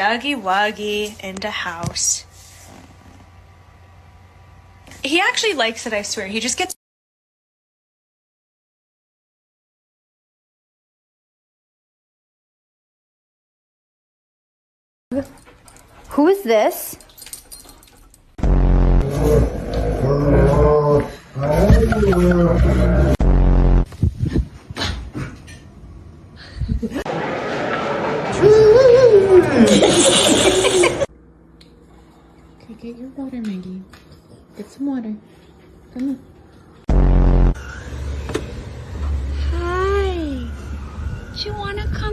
Dougie Wuggy in the house. He actually likes it, I swear. He just gets... Who is this? Okay, get your water, Maggie. Get some water. Come on. Hi. Do you want to come?